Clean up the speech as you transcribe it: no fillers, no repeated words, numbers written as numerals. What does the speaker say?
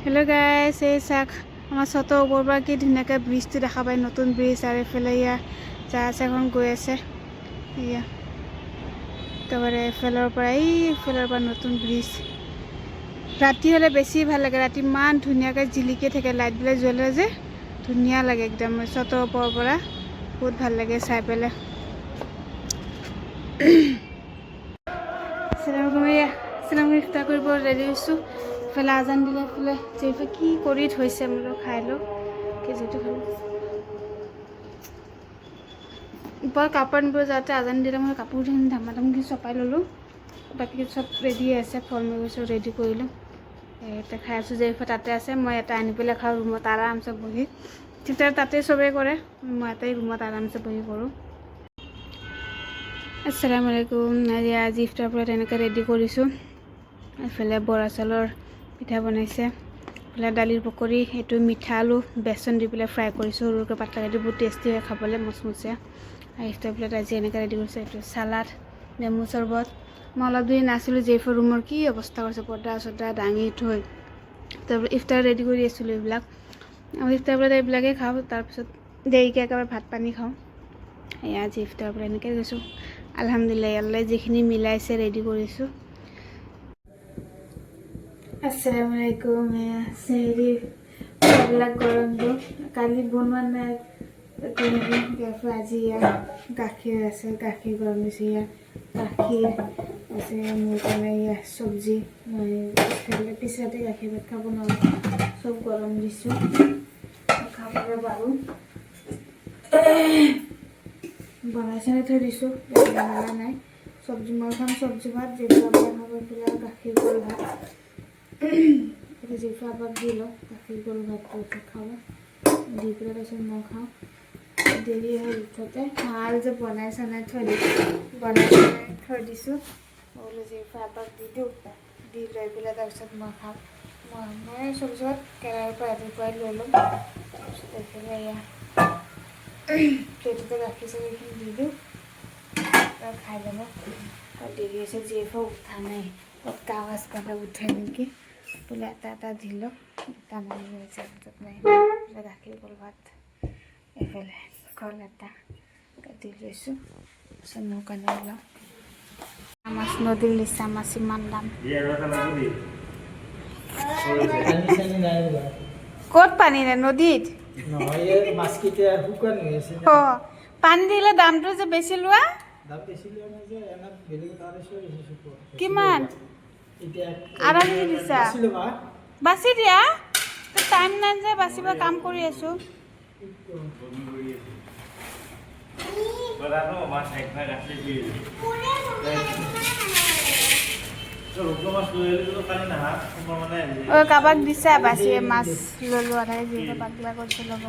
Hello' গাইছ, এই চাক আমাৰ চতৰ ওপৰৰ পৰা কি ধুনীয়াকৈ ব্ৰিজটো দেখা পায়, নতুন ব্ৰিজ। আৰু এইফালে এয়া জাহাজ এখন গৈ আছে, এয়া একেবাৰে এইফালৰ পৰা নতুন ব্ৰিজ। ৰাতি হ'লে বেছি ভাল লাগে, ৰাতি ইমান ধুনীয়াকৈ জিলিকি থাকে, লাইটবিলাক জ্বলে যে ধুনীয়া লাগে একদম। চতৰ ওপৰৰ পৰা বহুত ভাল লাগে চাই পেলাই। চিনেমা ইফতাৰ কৰিব ৰেডি হৈছোঁ। এইফালে আজান দিলে, এইফালে যিহেতু কি কৰি থৈছে বোলো খাই লওঁ কি যিটো ভাল ওপৰত কাপোৰ আনিব যাওঁতে আজান দিলে মই কাপোৰখিনি ধামাধামকৈ চপাই ল'লোঁ। বাকী চব ৰেডি আছে, ফল মূল চব ৰেডি কৰিলোঁ। এতিয়া খাই আছোঁ যে তাতে আছে, মই এটা আনি পেলাই খাওঁ ৰুমত আৰামছে বহি। তেতিয়া তাতে চবেই কৰে, মই এটাই ৰুমত আৰামছে বহি কৰোঁ। আসসালামু আলাইকুম। আজি ইফতাৰ পৰা তেনেকৈ ৰেডি কৰিছোঁ। এইফালে বৰা চাউলৰ পিঠা বনাইছে, এইফালে দালিৰ পকৰি, এইটো মিঠা আলু বেচন দি পেলাই ফ্ৰাই কৰিছোঁ সৰুকৈ পাতলা কাটি, বহুত টেষ্টি হয় খাবলৈ, মচমচীয়া। আৰু ইফতাৰ প্লেট আজি এনেকৈ ৰেডি কৰিছোঁ। এইটো চালাড, নেমু চৰ্বত। মই অলপ দিন নাছিলোঁ, জেফৰ ৰুমৰ কি অৱস্থা কৰিছে, পৰ্দা চৰ্দা দাঙি থৈ। তাৰপিছত ইফতাৰ ৰেডি কৰি আছিলোঁ এইবিলাক। আৰু ইফতাৰ প্লেট এইবিলাকেই খাওঁ, তাৰপিছত দেৰিকৈ একেবাৰে ভাত পানী খাওঁ। এয়া আজি ইফতাৰ পৰা এনেকৈ গৈছোঁ। আলহামদুলিল্লাহ, আল্লাহ যিখিনি মিলাইছে ৰেডি কৰিছোঁ। আসসালামু আলাইকুম। চেহৰি এইবিলাক গৰম দিওঁ, কালি বনোৱা নাই আজি ইয়াত গাখীৰ আছে, গাখীৰ গৰম দিছোঁ। ইয়াত গাখীৰ আছে, মোৰ কাৰণে ইয়াত চব্জি, মই পিছতে গাখীৰ ভাত খাব নোৱাৰোঁ, চব গৰম দিছোঁ খাবলৈ পাৰোঁ। বনাই চনাই থৈ দিছোঁ, বনোৱা নাই। চব্জি মই খাম, চব্জি ভাত যিটো আপোনাৰ খাব পেলাই গাখীৰ গল ভাত। যিটো আবাক দি লওঁ, গাখীৰ গল ভাতটো খাব দি পেলাই তাৰপিছত মই খাওঁ। দেৰি হৈ উঠোঁতে মাল যে বনাই চনাই থৈ দিছোঁ, মই বোলো যিটো আবাক দি দিওঁ, দি লৈ পেলাই তাৰপিছত মই খাম। মই চব্জি ভাত কেৰাহীৰ পৰা ৰাতিপুৱাই লৈ ল'ম। তাৰপিছত এইফালে এয়া প্লেটতে গাখীৰ চাখীৰখিনি দি দিওঁ আৰু খাই ল'ব। আৰু দেৰি হৈছে, যিহেতু উঠা নাই, কাগজ পালে উঠে নেকি বোলে এটা এটা দি লওক। এটা মাৰি হৈছে নাই, গাখীৰ কল ভাত, এইফালে কল এটা কাটি লৈছোঁ। তাৰপিছত মোৰ কাৰণে লওঁ মাছ, নদীৰ লিচা মাছ ইমান দাম। ক'ত পানী নাই, নদীত পানী দিলে দামটো যে বেছি লোৱা। কিমান? আধা কেজি দিছা, বাচি দিয়া। টাইম নাই যে বাচিব, কাম কৰি আছোঁ। কাৰোবাক দিছা বাচি মাছ ল'লোঁ, আধা কেজি পাতলা কৰিছে ল'ব।